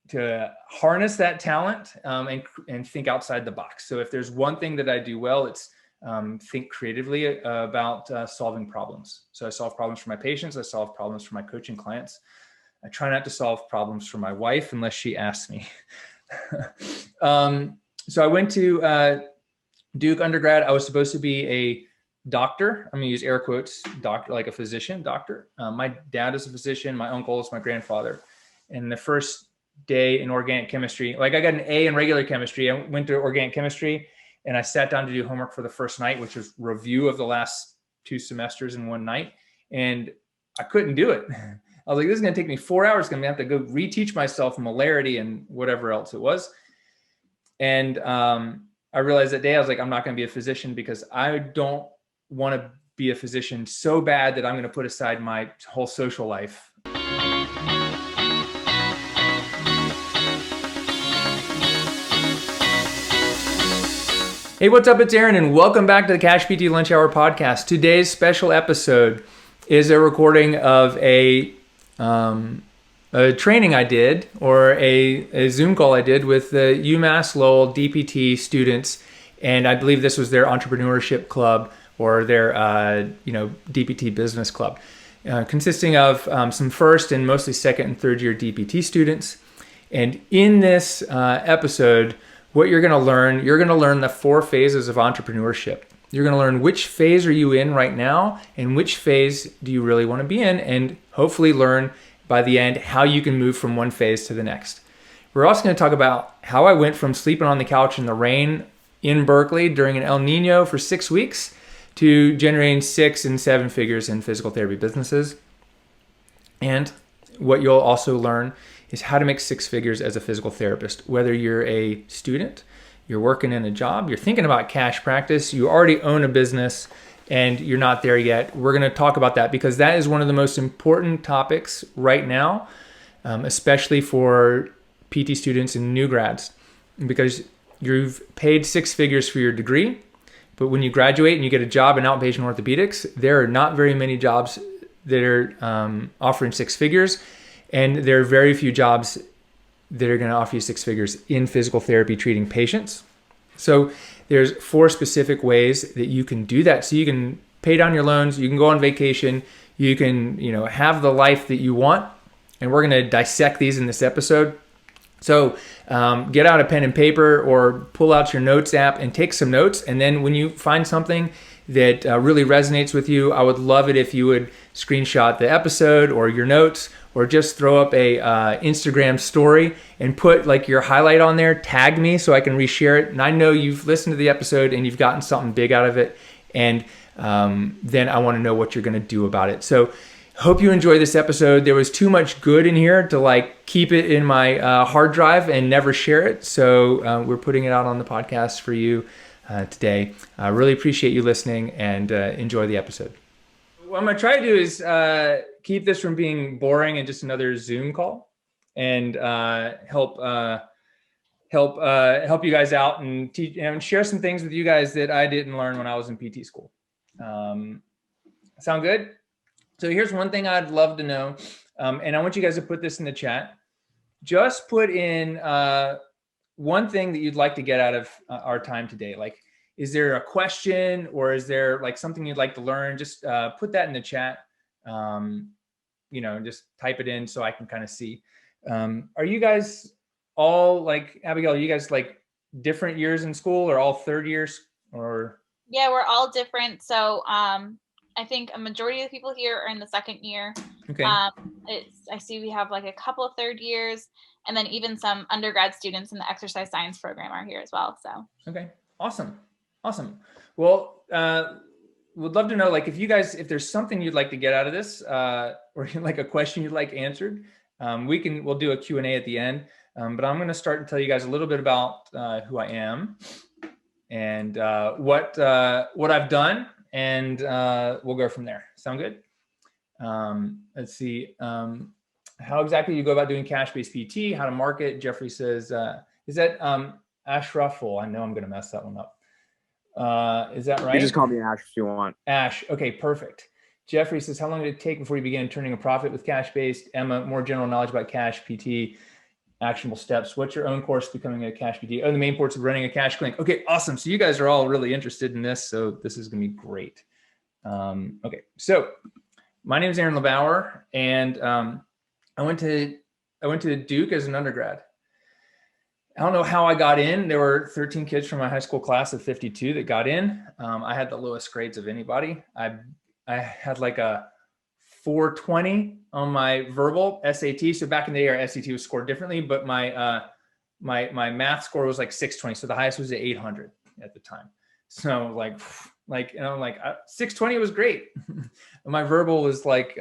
to harness that talent and think outside the box. So if there's one thing that I do well, it's think creatively about solving problems. So I solve problems for my patients. I solve problems for my coaching clients. I try not to solve problems for my wife unless she asks me. So I went to Duke undergrad. I was supposed to be a doctor. I'm going to use air quotes, doctor, like a physician, doctor. My dad is a physician. My uncle is my grandfather. And the first day in organic chemistry, like I got an A in regular chemistry. I went to organic chemistry and I sat down to do homework for the first night, which was review of the last 2 semesters in one night. And I couldn't do it. I was like, this is going to take me 4 hours. I'm going to have to go reteach myself molarity and whatever else it was. And I realized that day, I was like, I'm not going to be a physician because I don't want to be a physician so bad that I'm going to put aside my whole social life. Hey, what's up? It's Aaron, and welcome back to the Cash PT Lunch Hour podcast. Today's special episode is a recording of a training I did, or a Zoom call I did with the UMass Lowell DPT students, and I believe this was their Entrepreneurship club or their DPT business club, consisting of some first and mostly second and third year DPT students. And in this episode, what you're going to learn the 4 phases of entrepreneurship. You're going to learn which phase are you in right now and which phase do you really want to be in, and hopefully learn by the end how you can move from one phase to the next. We're also going to talk about how I went from sleeping on the couch in the rain in Berkeley during an El Nino for 6 weeks to generating 6 and 7 figures in physical therapy businesses. And what you'll also learn is how to make 6 figures as a physical therapist, whether you're a student, you're working in a job, you're thinking about cash practice, you already own a business, and you're not there yet. We're going to talk about that because that is one of the most important topics right now, especially for PT students and new grads, because you've paid 6 figures for your degree, but when you graduate and you get a job in outpatient orthopedics, there are not very many jobs that are offering 6 figures. And there are very few jobs that are going to offer you 6 figures in physical therapy treating patients. So there's 4 specific ways that you can do that. So you can pay down your loans, you can go on vacation, you can, have the life that you want. And we're going to dissect these in this episode. So get out a pen and paper or pull out your notes app and take some notes. And then when you find something that really resonates with you, I would love it if you would screenshot the episode or your notes, or just throw up a Instagram story and put like your highlight on there, tag me so I can reshare it. And I know you've listened to the episode and you've gotten something big out of it. And then I want to know what you're going to do about it. So hope you enjoy this episode. There was too much good in here to keep it in my hard drive and never share it. So we're putting it out on the podcast for you today. I really appreciate you listening, and enjoy the episode. What I'm going to try to do is keep this from being boring and just another Zoom call, and help you guys out and teach and share some things with you guys that I didn't learn when I was in PT school. Sound good? So here's one thing I'd love to know, and I want you guys to put this in the chat. Just put in one thing that you'd like to get out of our time today. Like, is there a question, or is there something you'd like to learn? Just put that in the chat. Just type it in so I can kind of see. Are you guys all Abigail, are you guys different years in school, or all third years, or? Yeah, we're all different. So I think a majority of the people here are in the second year. Okay. I see we have a couple of third years, and then even some undergrad students in the exercise science program are here as well. So. Okay. Awesome. Well, would love to know, if there's something you'd like to get out of this, or a question you'd like answered, we'll do a Q&A at the end. But I'm going to start and tell you guys a little bit about who I am and what I've done, and we'll go from there. Sound good? Let's see. How exactly you go about doing cash-based PT, how to market. Jeffrey says, is that Ashraful? I know I'm going to mess that one up. Is that right? You just call me Ash if you want. Ash. Okay, perfect. Jeffrey says, how long did it take before you began turning a profit with cash-based? Emma, more general knowledge about cash PT. actionable steps. What's your own course becoming a cash PT? Oh, the main parts of running a cash clinic. Okay, awesome. So you guys are all really interested in this. So this is going to be great. Okay, so my name is Aaron LeBauer, and I went to Duke as an undergrad. I don't know how I got in. There were 13 kids from my high school class of 52 that got in. I had the lowest grades of anybody. I had like a 420 on my verbal SAT. So back in the day, our SAT was scored differently, but my math score was like 620. So the highest was at 800 at the time. So like, and I'm like, 620 was great. My verbal was like,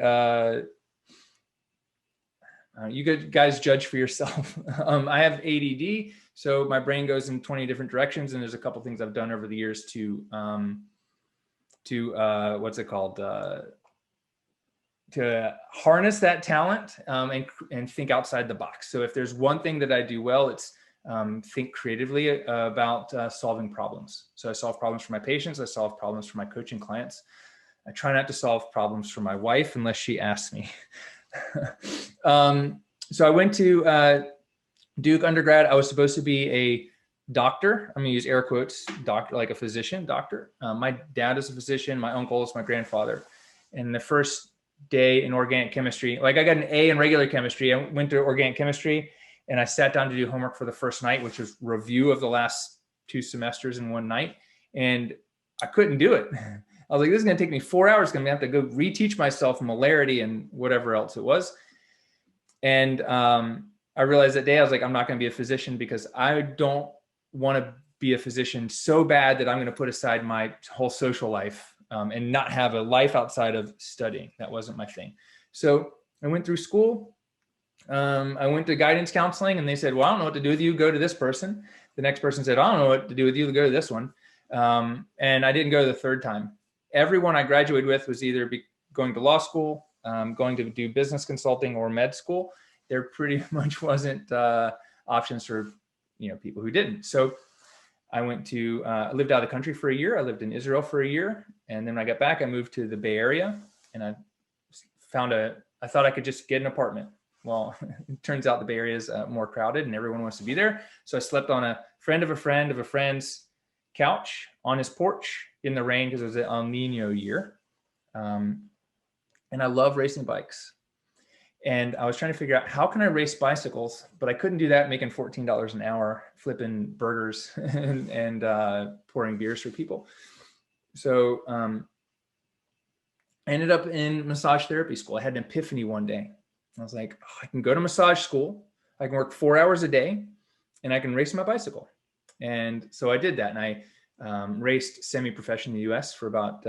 you guys judge for yourself. I have ADD, so my brain goes in 20 different directions, and there's a couple things I've done over the years to what's it called? To harness that talent and think outside the box. So if there's one thing that I do well, it's think creatively about solving problems. So I solve problems for my patients. I solve problems for my coaching clients. I try not to solve problems for my wife unless she asks me. So I went to Duke undergrad. I was supposed to be a doctor. I'm going to use air quotes, doctor, like a physician, doctor. My dad is a physician. My uncle is my grandfather. And the first day in organic chemistry, like I got an A in regular chemistry. I went to organic chemistry and I sat down to do homework for the first night, which was review of the last 2 semesters in one night. And I couldn't do it. I was like, this is going to take me 4 hours. I'm going to have to go reteach myself molarity and whatever else it was. And I realized that day, I was like, I'm not going to be a physician because I don't want to be a physician so bad that I'm going to put aside my whole social life and not have a life outside of studying. That wasn't my thing. So I went through school. I went to guidance counseling and they said, well, I don't know what to do with you. Go to this person. The next person said, I don't know what to do with you. Go to this one. And I didn't go the third time. Everyone I graduated with was either going to law school, going to do business consulting or med school. There pretty much wasn't options for people who didn't. So I went to I lived out of the country for a year. I lived in Israel for a year, and then when I got back, I moved to the Bay Area, and I thought I could just get an apartment. Well, it turns out the Bay Area is more crowded, and everyone wants to be there. So I slept on a friend of a friend of a friend's couch on his porch in the rain because it was an El Nino year. And I love racing bikes. And I was trying to figure out how can I race bicycles, but I couldn't do that making $14 an hour, flipping burgers and pouring beers for people. So I ended up in massage therapy school. I had an epiphany one day. I was like, I can go to massage school. I can work 4 hours a day and I can race my bicycle. And so I did that. And I raced semi-professionally in the US for about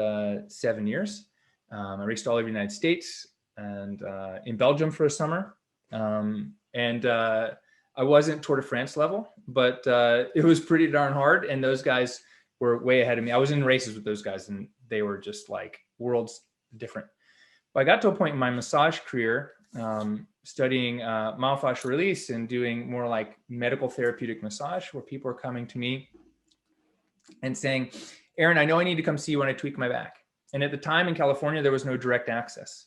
7 years. I raced all over the United States and in Belgium for a summer. I wasn't Tour de France level, but it was pretty darn hard. And those guys were way ahead of me. I was in races with those guys and they were just like worlds different. But I got to a point in my massage career studying myofascial release and doing more like medical therapeutic massage where people are coming to me and saying, Aaron, I know I need to come see you when I tweak my back. And at the time in California, there was no direct access.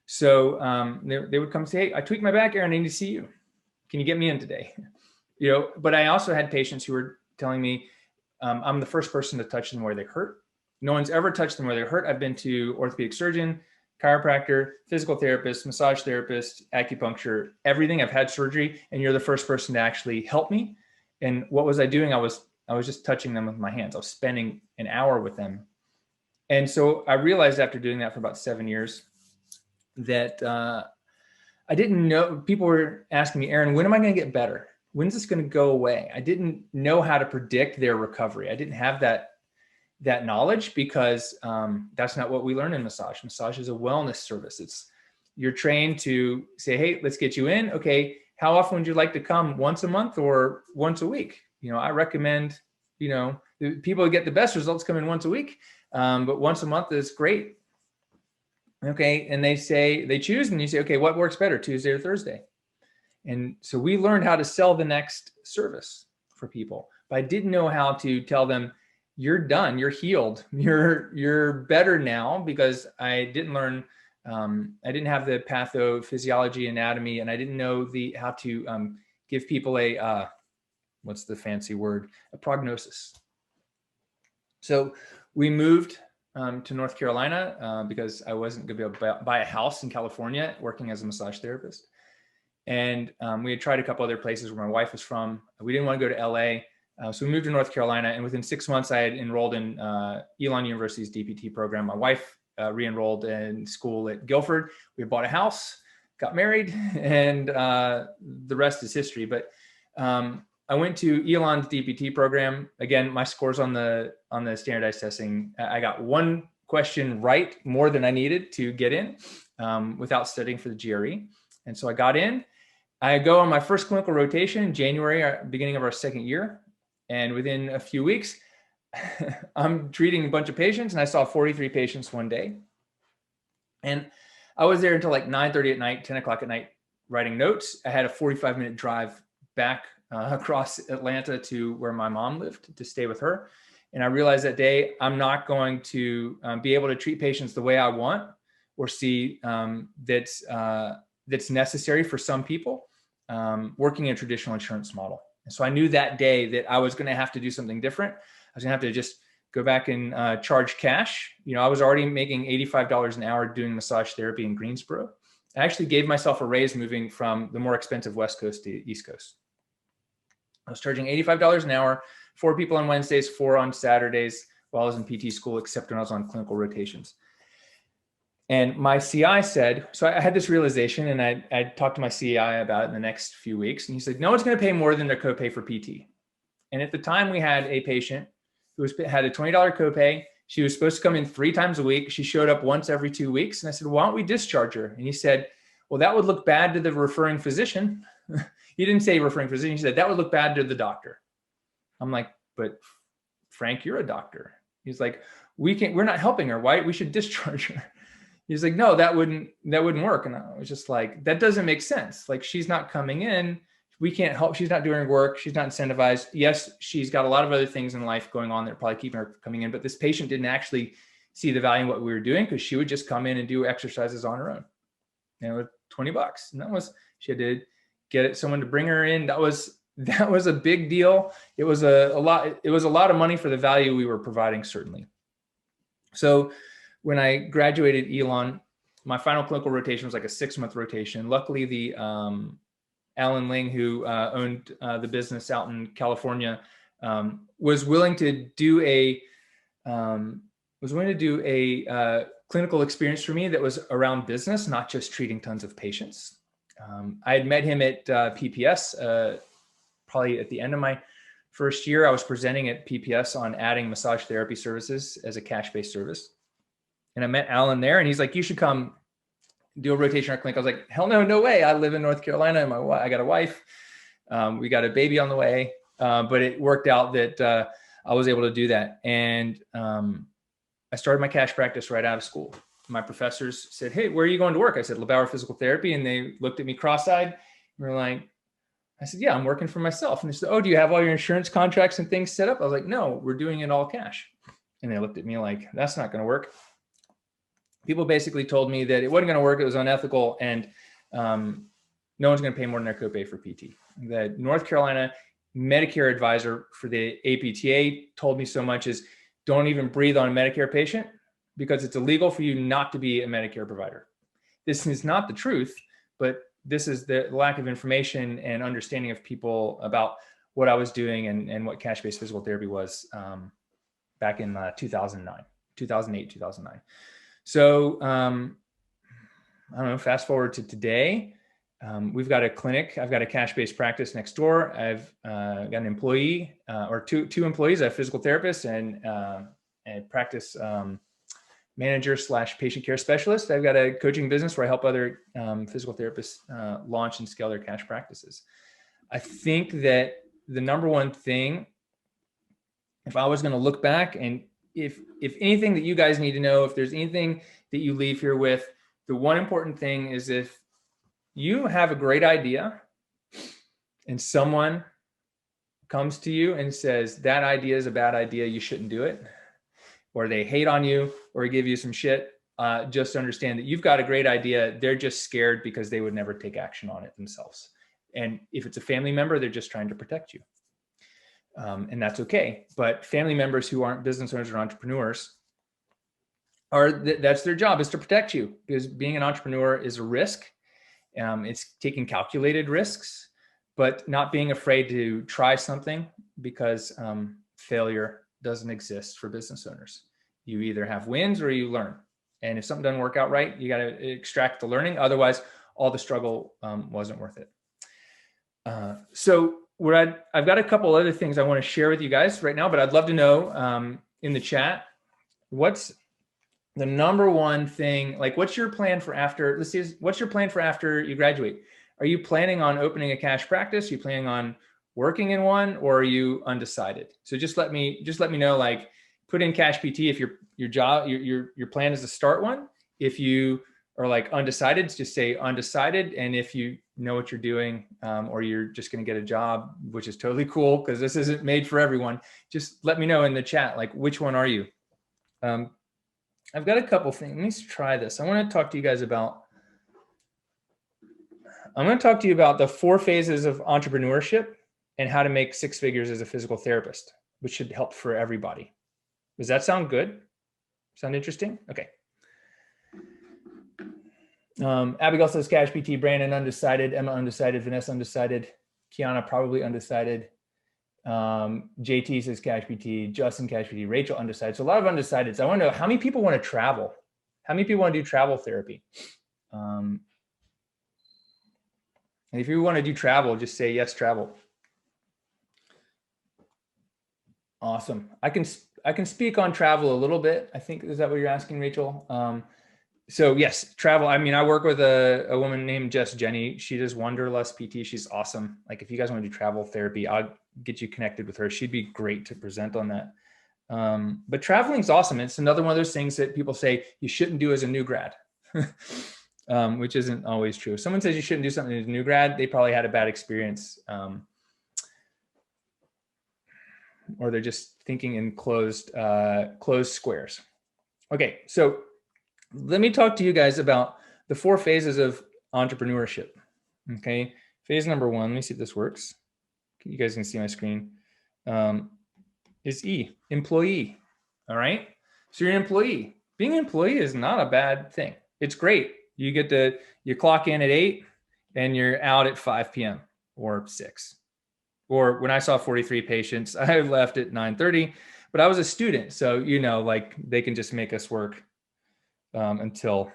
So they would come say, hey, I tweaked my back, Aaron, I need to see you. Can you get me in today? But I also had patients who were telling me, I'm the first person to touch them where they hurt. No one's ever touched them where they hurt. I've been to orthopedic surgeon, chiropractor, physical therapist, massage therapist, acupuncture, everything. I've had surgery, and you're the first person to actually help me. And what was I doing? I was just touching them with my hands. I was spending an hour with them. And so I realized after doing that for about 7 years that I didn't know, people were asking me, Aaron, when am I going to get better? When's this going to go away? I didn't know how to predict their recovery. I didn't have that knowledge because that's not what we learn in massage. Massage is a wellness service. You're trained to say, hey, let's get you in. Okay, how often would you like to come? Once a month or once a week? I recommend, people who get the best results come in once a week. But once a month is great. Okay. And they choose and you say, okay, what works better, Tuesday or Thursday? And so we learned how to sell the next service for people, but I didn't know how to tell them you're done, you're healed, you're better now because I didn't learn, I didn't have the pathophysiology anatomy and I didn't know how to give people a, what's the fancy word? A prognosis. So we moved to North Carolina because I wasn't going to be able to buy a house in California working as a massage therapist. And we had tried a couple other places where my wife was from. We didn't want to go to LA. So we moved to North Carolina, and within 6 months, I had enrolled in Elon University's DPT program. My wife re-enrolled in school at Guilford. We bought a house, got married, and the rest is history. But I went to Elon's DPT program. Again, my scores on the standardized testing, I got one question right more than I needed to get in without studying for the GRE. And so I got in. I go on my first clinical rotation in January, beginning of our second year. And within a few weeks, I'm treating a bunch of patients, and I saw 43 patients one day. And I was there until like 9:30 at night, 10 o'clock at night, writing notes. I had a 45-minute drive back across Atlanta to where my mom lived to stay with her. And I realized that day, I'm not going to be able to treat patients the way I want or see that's necessary for some people working in a traditional insurance model. And so I knew that day that I was going to have to do something different. I was going to have to just go back and charge cash. I was already making $85 an hour doing massage therapy in Greensboro. I actually gave myself a raise moving from the more expensive West Coast to East Coast. I was charging $85 an hour, 4 people on Wednesdays, 4 on Saturdays while I was in PT school, except when I was on clinical rotations. And my CI said, so I had this realization, and I talked to my CI about it in the next few weeks. And he said, no one's going to pay more than their copay for PT. And at the time, we had a patient who had a $20 copay. She was supposed to come in 3 times a week. She showed up once every 2 weeks. And I said, why don't we discharge her? And he said, well, that would look bad to the referring physician. He didn't say referring physician. He said, that would look bad to the doctor. I'm like, but Frank, you're a doctor. He's like, we're not helping her. Why? We should discharge her. He's like, no, that wouldn't work. And I was just like, that doesn't make sense. Like, she's not coming in. We can't help. She's not doing work. She's not incentivized. Yes, she's got a lot of other things in life going on that are probably keeping her coming in. But this patient didn't actually see the value in what we were doing, because she would just come in and do exercises on her own. And with $20. And she had to get someone to bring her in. That was a big deal. It was a lot. It was a lot of money for the value we were providing, certainly. So when I graduated Elon, my final clinical rotation was like a 6-month rotation. Luckily, the Alan Ling, who owned the business out in California, was willing to do a clinical experience for me that was around business, not just treating tons of patients. I had met him at PPS probably at the end of my first year. I was presenting at PPS on adding massage therapy services as a cash-based service. And I met Alan there, and he's like, you should come do a rotation at our clinic. I was like, hell no, no way. I live in North Carolina, and I got a wife. We got a baby on the way. But it worked out that I was able to do that. And I started my cash practice right out of school. My professors said, hey, where are you going to work? I said, LeBauer Physical Therapy. And they looked at me cross-eyed. We were like, I said, yeah, I'm working for myself. And they said, oh, do you have all your insurance contracts and things set up? I was like, no, we're doing it all cash. And they looked at me like, that's not going to work. People basically told me that it wasn't going to work. It was unethical. And no one's going to pay more than their copay for PT. The North Carolina Medicare advisor for the APTA told me so much is, don't even breathe on a Medicare patient, because it's illegal for you not to be a Medicare provider. This is not the truth, but this is the lack of information and understanding of people about what I was doing and what cash-based physical therapy was back in 2008, 2009. So I don't know, fast forward to today. We've got a clinic. I've got a cash-based practice next door. I've got an employee or two employees, a physical therapist and practice manager / patient care specialist. I've got a coaching business where I help other physical therapists launch and scale their cash practices. I think that the number one thing, if I was going to look back, and if anything that you guys need to know, if there's anything that you leave here with, the one important thing is, if you have a great idea and someone comes to you and says, that idea is a bad idea, you shouldn't do it, or they hate on you or give you some shit, just understand that you've got a great idea. They're just scared because they would never take action on it themselves. And if it's a family member, they're just trying to protect you. And that's okay. But family members who aren't business owners or entrepreneurs that's their job, is to protect you, because being an entrepreneur is a risk. It's taking calculated risks, but not being afraid to try something, because failure doesn't exist for business owners. You either have wins or you learn. And if something doesn't work out right, you got to extract the learning. Otherwise, all the struggle wasn't worth it. So I've got a couple other things I want to share with you guys right now, but I'd love to know in the chat, what's the number one thing, like what's your plan for after, what's your plan for after you graduate? Are you planning on opening a cash practice? Are you planning on working in one, or are you undecided? So just let me know, like put in cash PT if your plan is to start one. If you are like undecided, just say undecided. And if you know what you're doing, or you're just going to get a job, which is totally cool, because this isn't made for everyone, just let me know in the chat, like which one are you? I've got a couple things. Let me try this. I'm going to talk to you about the 4 phases of entrepreneurship and how to make 6 figures as a physical therapist, which should help for everybody. Does that sound good? Sound interesting? Okay. Abigail says cash PT, Brandon undecided, Emma undecided, Vanessa undecided, Kiana probably undecided. JT says cash PT, Justin cash PT, Rachel undecided. So a lot of undecideds. I want to know how many people want to travel. How many people want to do travel therapy? And if you want to do travel, just say yes, travel. Awesome. I can speak on travel a little bit. I think, is that what you're asking, Rachel? So yes, travel. I mean, I work with a woman named Jess Jenny. She does Wanderlust PT. She's awesome. Like if you guys want to do travel therapy, I'll get you connected with her. She'd be great to present on that. But traveling is awesome. It's another one of those things that people say you shouldn't do as a new grad, which isn't always true. If someone says you shouldn't do something as a new grad, they probably had a bad experience. Or they're just thinking in closed squares. Okay, so let me talk to you guys about the 4 phases of entrepreneurship. Okay, phase number 1, let me see if this works. You guys can see my screen. Is E, employee. All right, so you're an employee. Being an employee is not a bad thing. It's great. You clock in at 8 and you're out at 5 p.m. or 6. Or when I saw 43 patients, I left at 9:30, but I was a student. So, like they can just make us work until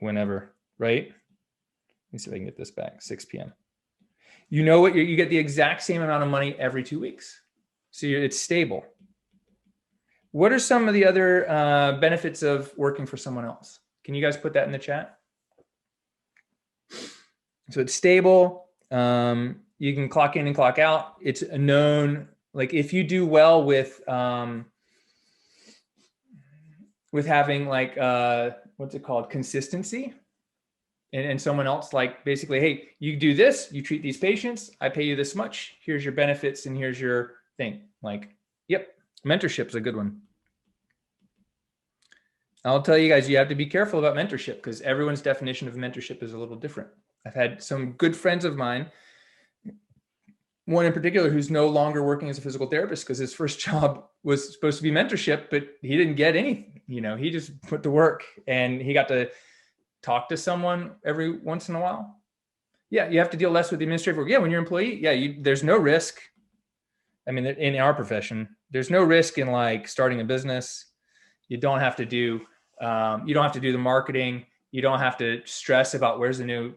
whenever, right? Let me see if I can get this back, 6 p.m. You get the exact same amount of money every 2 weeks. So it's stable. What are some of the other benefits of working for someone else? Can you guys put that in the chat? So it's stable. You can clock in and clock out. It's a known, like if you do well with having like, what's it called? Consistency. And someone else like basically, hey, you do this, you treat these patients, I pay you this much, here's your benefits and here's your thing. Like, yep, mentorship is a good one. I'll tell you guys, you have to be careful about mentorship because everyone's definition of mentorship is a little different. I've had some good friends of mine, one in particular who's no longer working as a physical therapist because his first job was supposed to be mentorship, but he didn't get anything. He just put to work and he got to talk to someone every once in a while. Yeah, you have to deal less with the administrative work. Yeah, when you're an employee, there's no risk. I mean, in our profession, there's no risk in like starting a business. You don't have to do the marketing. You don't have to stress about where's the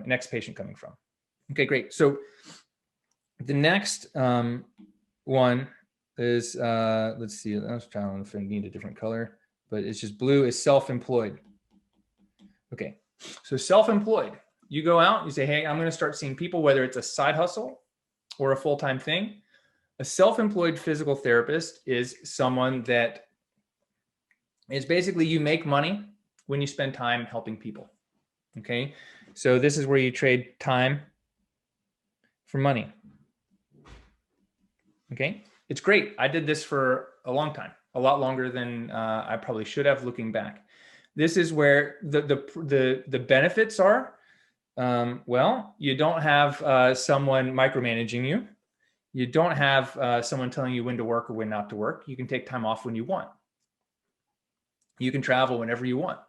next patient coming from. Okay, great. So the next one is, let's see, I was trying to need a different color, but it's just blue, is self-employed. Okay, so self-employed, you go out, you say, hey, I'm going to start seeing people, whether it's a side hustle or a full-time thing. A self-employed physical therapist is someone that is basically, you make money when you spend time helping people. Okay, so this is where you trade time for money. Okay, it's great. I did this for a long time, a lot longer than I probably should have looking back. This is where the benefits are. Well, you don't have someone micromanaging you. You don't have someone telling you when to work or when not to work. You can take time off when you want. You can travel whenever you want.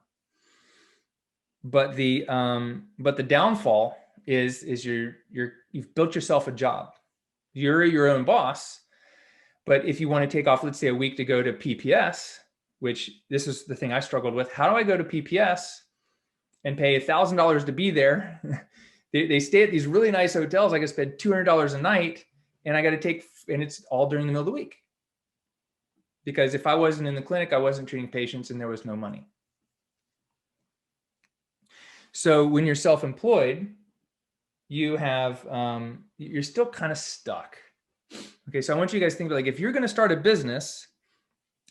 But the downfall is you've built yourself a job. You're your own boss. But if you want to take off, let's say a week to go to PPS, which this is the thing I struggled with. How do I go to PPS and pay $1,000 to be there? They stay at these really nice hotels. I could spend $200 a night, and I got to take, and it's all during the middle of the week. Because if I wasn't in the clinic, I wasn't treating patients, and there was no money. So when you're self-employed, you have, you're still kind of stuck. Okay, so I want you guys to think about, like, if you're going to start a business,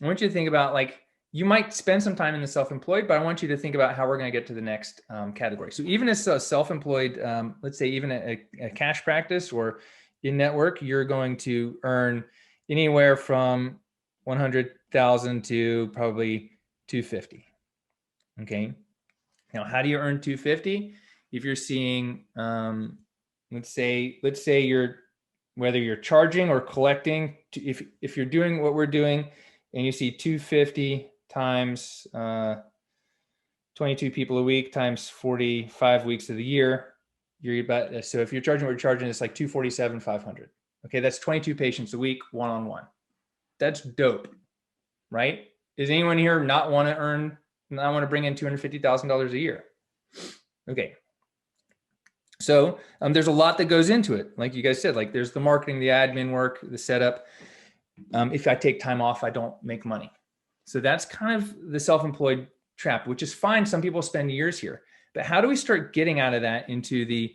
I want you to think about, like, you might spend some time in the self-employed, but I want you to think about how we're going to get to the next category. So even as a self-employed, let's say even a cash practice or in network, you're going to earn anywhere from 100,000 to probably 250. Okay. Now, how do you earn 250? If you're seeing, let's say whether you're charging or collecting, if you're doing what we're doing and you see 250 times 22 people a week times 45 weeks of the year, you're about, so if you're charging what you're charging, it's like 247, 500. Okay, that's 22 patients a week, one-on-one. That's dope, right? Does anyone here not want to bring in $250,000 a year? Okay. So there's a lot that goes into it. Like you guys said, like there's the marketing, the admin work, the setup. If I take time off, I don't make money. So that's kind of the self-employed trap, which is fine. Some people spend years here, but how do we start getting out of that into the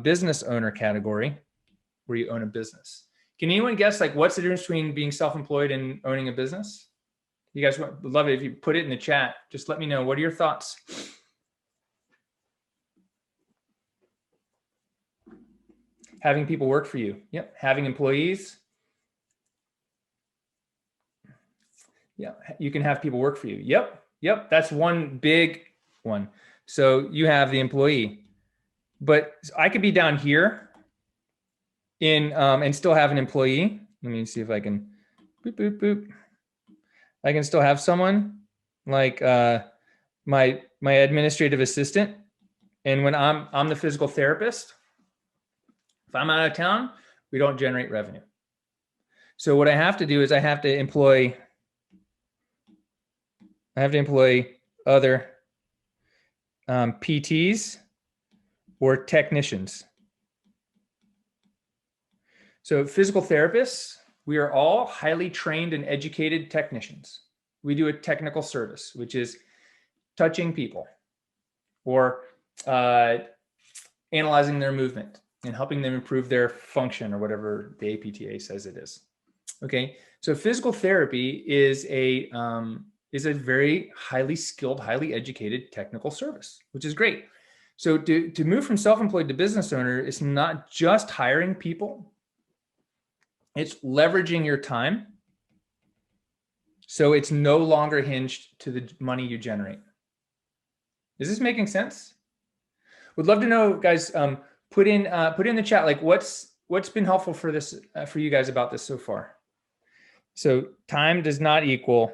business owner category where you own a business? Can anyone guess, like, what's the difference between being self-employed and owning a business? You guys would love it if you put it in the chat. Just let me know. What are your thoughts? Having people work for you. Yep. Having employees. Yeah. You can have people work for you. Yep. Yep. That's one big one. So you have the employee, but I could be down here in and still have an employee. Let me see if I can boop, boop, boop. I can still have someone like my administrative assistant. And when I'm the physical therapist, if I'm out of town, we don't generate revenue. So what I have to do is I have to employ other PTs or technicians. So physical therapists, we are all highly trained and educated technicians. We do a technical service, which is touching people or analyzing their movement and helping them improve their function or whatever the APTA says it is. Okay, so physical therapy is a very highly skilled, highly educated technical service, which is great. So to move from self-employed to business owner, it's not just hiring people, it's leveraging your time. So it's no longer hinged to the money you generate. Is this making sense? Would love to know, guys. Put in the chat, like what's been helpful for this for you guys about this so far. So time does not equal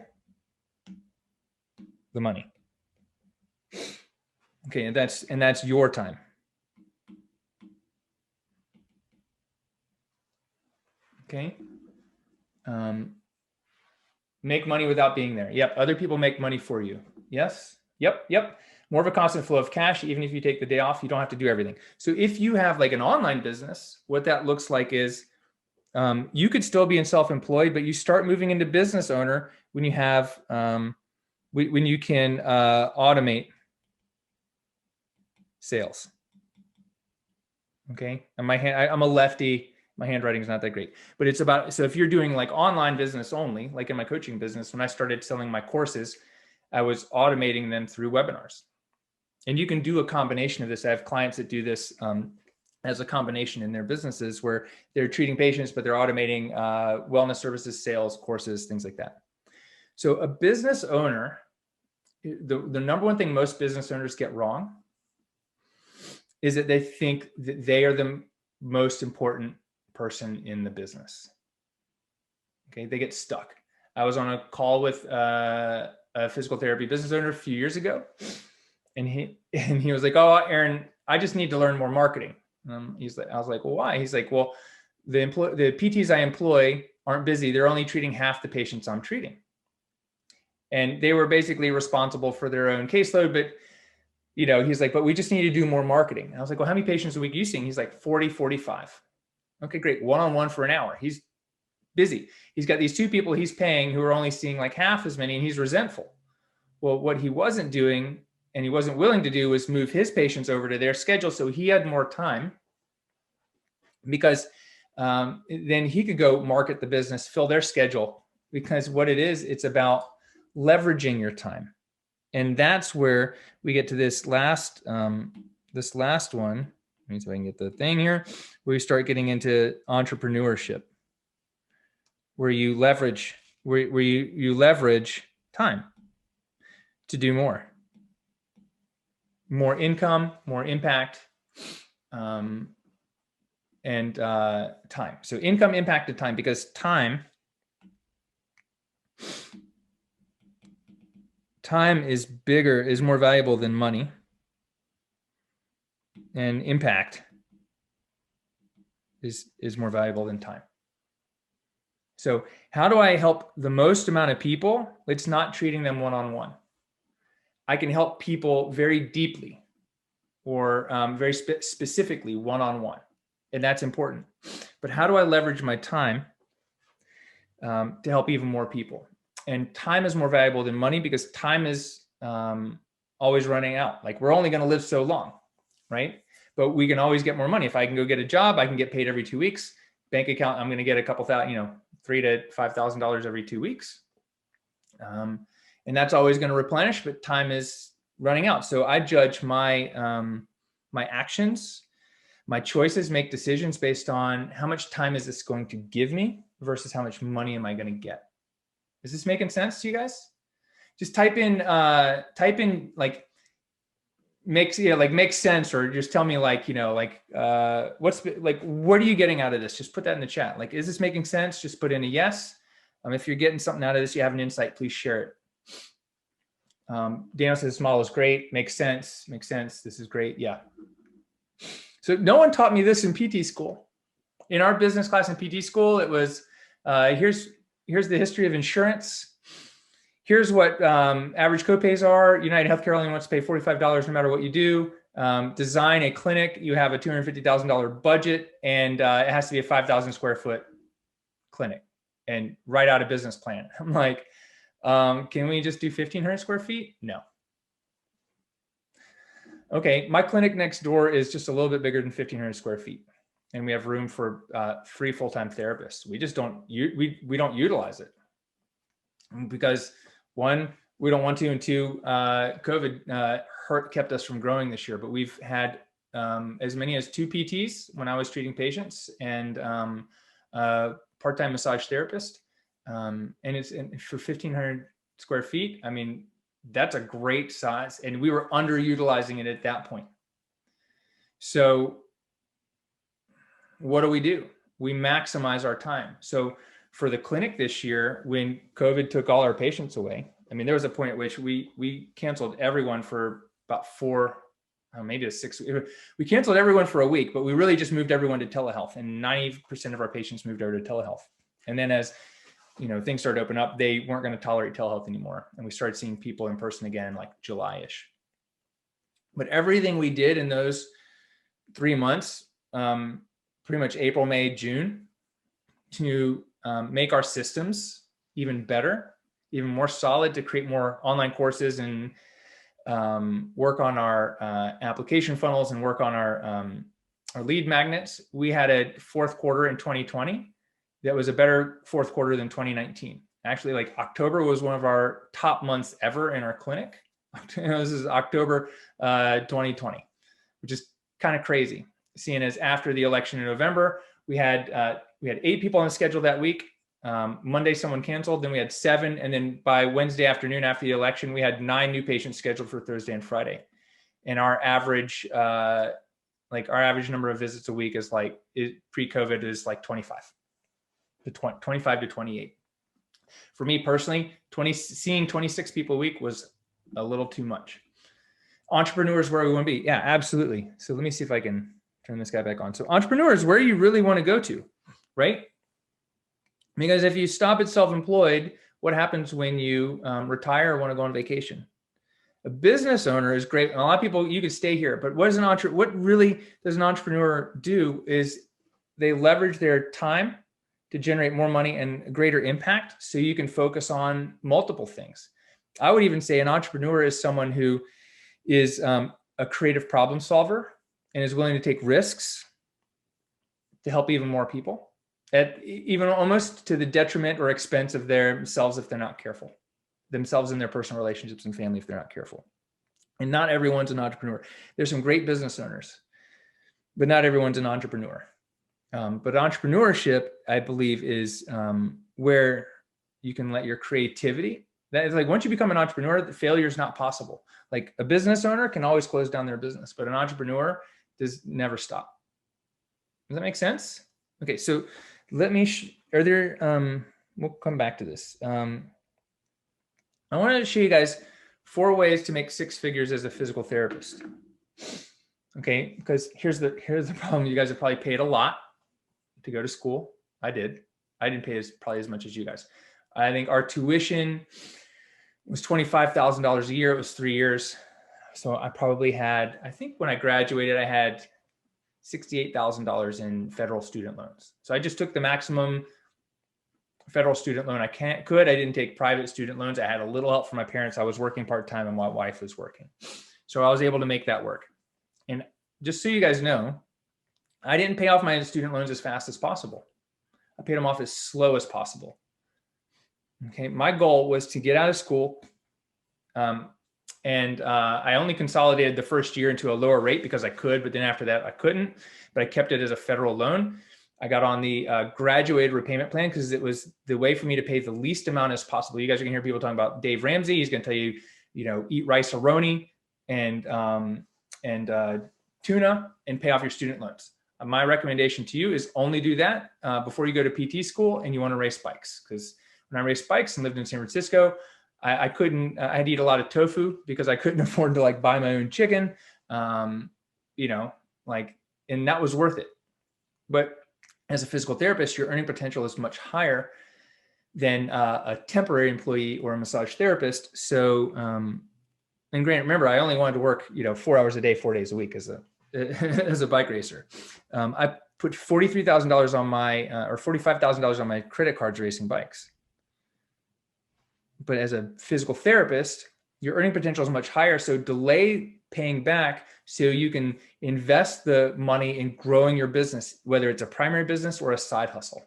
the money. Okay, and that's your time. Okay. Make money without being there. Yep. Other people make money for you. Yes. Yep. More of a constant flow of cash. Even if you take the day off, you don't have to do everything. So if you have like an online business, what that looks like is you could still be in self-employed, but you start moving into business owner when you have when you can automate sales. Okay. And I'm a lefty. My handwriting is not that great, but it's about, so if you're doing like online business only, like in my coaching business, when I started selling my courses, I was automating them through webinars. And you can do a combination of this. I have clients that do this as a combination in their businesses where they're treating patients, but they're automating wellness services, sales, courses, things like that. So a business owner, the number one thing most business owners get wrong is that they think that they are the most important person in the business. Okay, they get stuck. I was on a call with a physical therapy business owner a few years ago, and he was like, "Oh, Aaron, I just need to learn more marketing." I was like, "Well, why?" He's like, "Well, the PTs I employ aren't busy. They're only treating half the patients I'm treating." And they were basically responsible for their own caseload, but he's like, "But we just need to do more marketing." And I was like, "Well, how many patients a week are you seeing?" He's like, 40, 45. Okay, great. One-on-one for an hour. He's busy. He's got these two people he's paying who are only seeing like half as many, and he's resentful. Well, what he wasn't doing and he wasn't willing to do was move his patients over to their schedule so he had more time, because then he could go market the business, fill their schedule, because what it is, it's about leveraging your time. And that's where we get to this last one. Let me see if I can get the thing here, where you start getting into entrepreneurship, where you leverage you leverage time to do more income, more impact, and time. So income, impact, and time, because time is more valuable than money, and impact is more valuable than time. So how do I help the most amount of people? It's not treating them one-on-one. I can help people very deeply, or very specifically one-on-one, and that's important. But how do I leverage my time to help even more people? And time is more valuable than money, because time is always running out. Like, we're only going to live so long, right? But we can always get more money. If I can go get a job, I can get paid every 2 weeks. Bank account, I'm going to get a couple thousand, $3,000 to $5,000 every 2 weeks. And that's always going to replenish, but time is running out. So I judge my my actions, my choices, make decisions based on how much time is this going to give me versus how much money am I going to get. Is this making sense to you guys? Just type in like makes sense, or just tell me what are you getting out of this? Just put that in the chat. Like, is this making sense? Just put in a yes. If you're getting something out of this, you have an insight, please share it. Daniel says this model is great. Makes sense. This is great. Yeah. So no one taught me this in PT school. In our business class in PT school, it was, here's the history of insurance. Here's what average copays are. United Healthcare only wants to pay $45 no matter what you do. Design a clinic. You have a $250,000 budget, and it has to be a 5,000 square foot clinic, and write out a business plan. I'm like, can we just do 1,500 square feet? No. Okay, my clinic next door is just a little bit bigger than 1,500 square feet, and we have room for 3 full-time therapists. We just don't we don't utilize it, because 1, we don't want to, and 2, COVID kept us from growing this year. But we've had as many as 2 PTs when I was treating patients, and part-time massage therapist, and it's for 1,500 square feet. I mean, that's a great size, and we were underutilizing it at that point. So what do? We maximize our time. So for the clinic this year, when COVID took all our patients away, I mean, there was a point at which we canceled everyone for about 4, maybe 6. We canceled everyone for a week, but we really just moved everyone to telehealth, and 90% of our patients moved over to telehealth. And then as things started to open up, they weren't going to tolerate telehealth anymore, and we started seeing people in person again, like July-ish. But everything we did in those 3 months, pretty much April, May, June, to make our systems even better, even more solid, to create more online courses, and work on our application funnels, and work on our lead magnets. We had a fourth quarter in 2020 that was a better fourth quarter than 2019. Actually, like October was one of our top months ever in our clinic. This is October 2020, which is kind of crazy, seeing as after the election in November, we had 8 people on the schedule that week. Monday, someone canceled, then we had 7. And then by Wednesday afternoon after the election, we had 9 new patients scheduled for Thursday and Friday. And our average Like our average number of visits a week is like, pre-COVID is like 25 to 28. For me personally, seeing 26 people a week was a little too much. Entrepreneurs, where we want to be. Yeah, absolutely. So let me see if I can turn this guy back on. So entrepreneurs, where you really want to go to, right? Because if you stop at self-employed, what happens when you retire or want to go on vacation? A business owner is great. And a lot of people, you could stay here, but what really does an entrepreneur do is they leverage their time to generate more money and greater impact, so you can focus on multiple things. I would even say an entrepreneur is someone who is a creative problem solver and is willing to take risks to help even more people, at even almost to the detriment or expense of themselves if they're not careful, themselves in their personal relationships and family if they're not careful. And not everyone's an entrepreneur. There's some great business owners, but not everyone's an entrepreneur. But entrepreneurship, I believe, is where you can let your creativity, that is like, once you become an entrepreneur, the failure is not possible. Like a business owner can always close down their business, but an entrepreneur does never stop. Does that make sense? Okay, so let me, we'll come back to this. I wanted to show you guys 4 ways to make 6 figures as a physical therapist. Okay, because here's the problem. You guys have probably paid a lot to go to school. I did. I didn't pay probably as much as you guys. I think our tuition was $25,000 a year. It was 3 years. So I probably had, I think when I graduated, I had $68,000 in federal student loans. So I just took the maximum federal student loan I could. I didn't take private student loans. I had a little help from my parents. I was working part-time and my wife was working. So I was able to make that work. And just so you guys know, I didn't pay off my student loans as fast as possible. I paid them off as slow as possible. Okay, my goal was to get out of school, and I only consolidated the first year into a lower rate because I could, but then after that I couldn't, but I kept it as a federal loan. I got on the graduated repayment plan because it was the way for me to pay the least amount as possible. You guys are gonna hear people talking about Dave Ramsey. He's gonna tell you, eat rice-a-roni and tuna and pay off your student loans. My recommendation to you is only do that before you go to PT school and you want to race bikes. Because when I raced bikes and lived in San Francisco, I had to eat a lot of tofu because I couldn't afford to buy my own chicken, and that was worth it. But as a physical therapist, your earning potential is much higher than a temporary employee or a massage therapist. So, and granted, remember, I only wanted to work, 4 hours a day, 4 days a week as a bike racer. I put $43,000 on my, or $45,000 on my credit cards racing bikes. But as a physical therapist, your earning potential is much higher. So delay paying back so you can invest the money in growing your business, whether it's a primary business or a side hustle.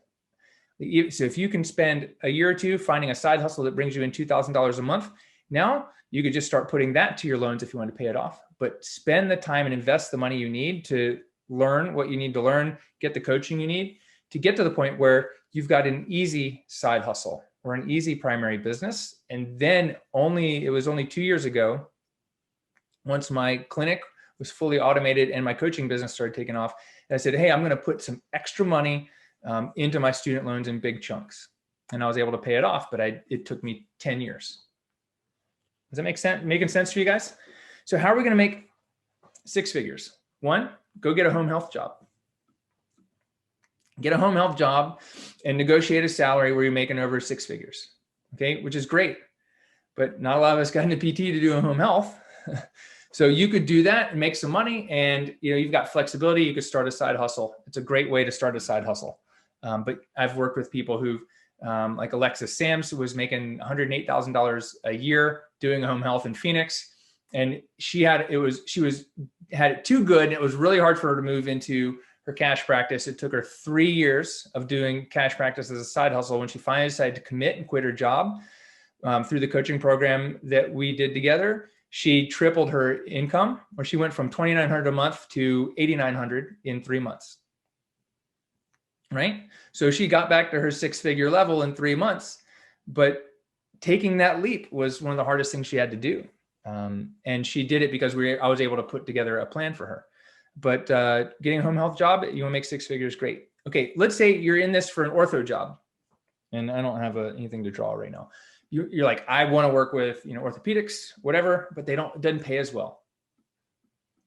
So if you can spend a year or two finding a side hustle that brings you in $2,000 a month, now you could just start putting that to your loans if you want to pay it off. But spend the time and invest the money you need to learn what you need to learn, get the coaching you need to get to the point where you've got an easy side hustle or an easy primary business. And then it was only 2 years ago, once my clinic was fully automated and my coaching business started taking off, I said, hey, I'm going to put some extra money into my student loans in big chunks. And I was able to pay it off, but it took me 10 years. Does that make sense? Making sense for you guys? So how are we going to make 6 figures? 1, go get a home health job. Get a home health job and negotiate a salary where you're making over 6 figures. Okay, which is great. But not a lot of us got into PT to do a home health. So you could do that and make some money, and you've got flexibility. You could start a side hustle. It's a great way to start a side hustle. But I've worked with people who, like Alexis Sams, who was making $108,000 a year doing home health in Phoenix, and she had it too good, and it was really hard for her to move into her cash practice. It took her 3 years of doing cash practice as a side hustle. When she finally decided to commit and quit her job through the coaching program that we did together, she tripled her income, or she went from $2,900 a month to $8,900 in 3 months. Right? So she got back to her 6-figure level in 3 months, but taking that leap was one of the hardest things she had to do. And she did it because I was able to put together a plan for her. But getting a home health job, you want to make 6 figures, great. Okay, let's say you're in this for an ortho job, and I don't have anything to draw right now. You're like, I want to work with orthopedics, whatever, but it doesn't pay as well.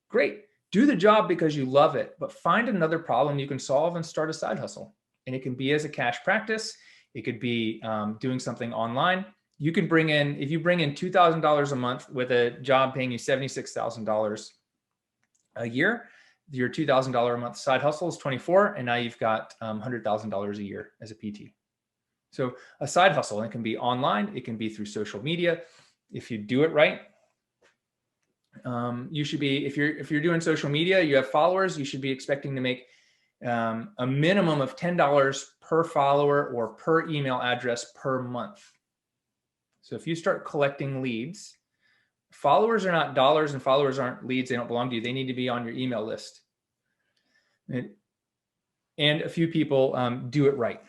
Great, do the job because you love it, but find another problem you can solve and start a side hustle. And it can be as a cash practice. It could be doing something online. You can bring in, if you bring in $2,000 a month with a job paying you $76,000 a year, your $2,000 a month side hustle is 24, and now you've got $100,000 a year as a PT. So a side hustle, and it can be online, it can be through social media. If you do it right, you should be, if you're doing social media, you have followers, you should be expecting to make a minimum of $10 per follower or per email address per month. So if you start collecting leads, followers are not dollars and followers aren't leads. They don't belong to you. They need to be on your email list. And a few people do it right.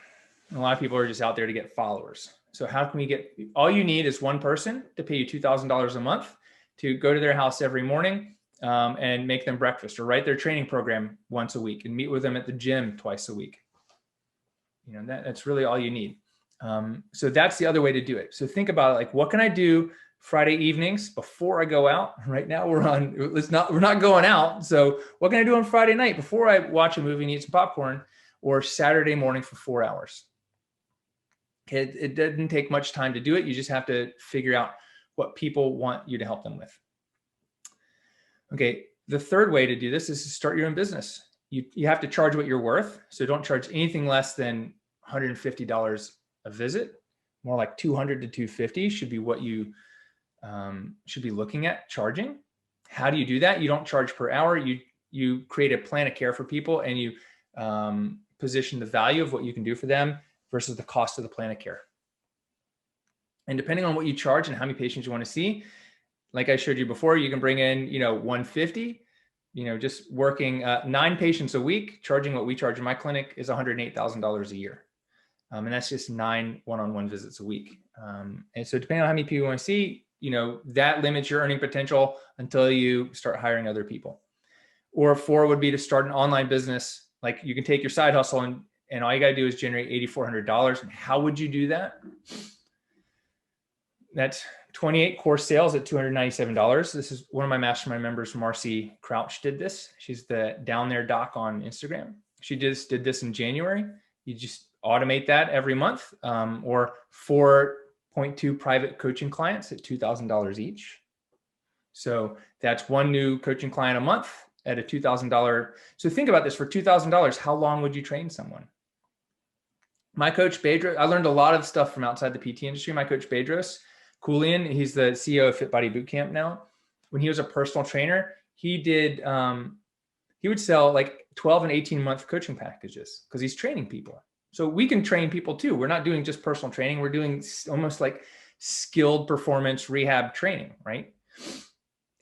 A lot of people are just out there to get followers. So how can we get, all you need is one person to pay you $2,000 a month to go to their house every morning and make them breakfast, or write their training program once a week and meet with them at the gym twice a week. That's really all you need. So that's the other way to do it. So think about it, like, what can I do Friday evenings before I go out? Right now we're not going out. So what can I do on Friday night before I watch a movie and eat some popcorn, or Saturday morning for 4 hours? It doesn't take much time to do it. You just have to figure out what people want you to help them with. Okay, the third way to do this is to start your own business. You have to charge what you're worth. So don't charge anything less than $150 a visit. More like $200 to $250 should be what you should be looking at charging. How do you do that? You don't charge per hour. You create a plan of care for people, and you position the value of what you can do for them versus the cost of the plan of care. And depending on what you charge and how many patients you want to see, like I showed you before, you can bring in, 150, just working 9 patients a week, charging what we charge in my clinic is $108,000 a year. And that's just 9 one-on-one visits a week. And so depending on how many people you want to see, that limits your earning potential until you start hiring other people. Or 4 would be to start an online business. Like, you can take your side hustle and all you got to do is generate $8,400. And how would you do that? That's 28 course sales at $297. This is one of my mastermind members, Marcy Crouch, did this. She's the Down There Doc on Instagram. She just did this in January. You just automate that every month, or 4.2 private coaching clients at $2,000 each. So that's 1 new coaching client a month at a $2,000. So think about this, for $2,000, how long would you train someone? My coach, Bedros, I learned a lot of stuff from outside the PT industry. My coach, Bedros Koulian, he's the CEO of Fit Body Bootcamp now. When he was a personal trainer, he would sell like 12 and 18-month coaching packages because he's training people. So we can train people too. We're not doing just personal training. We're doing almost like skilled performance rehab training, right?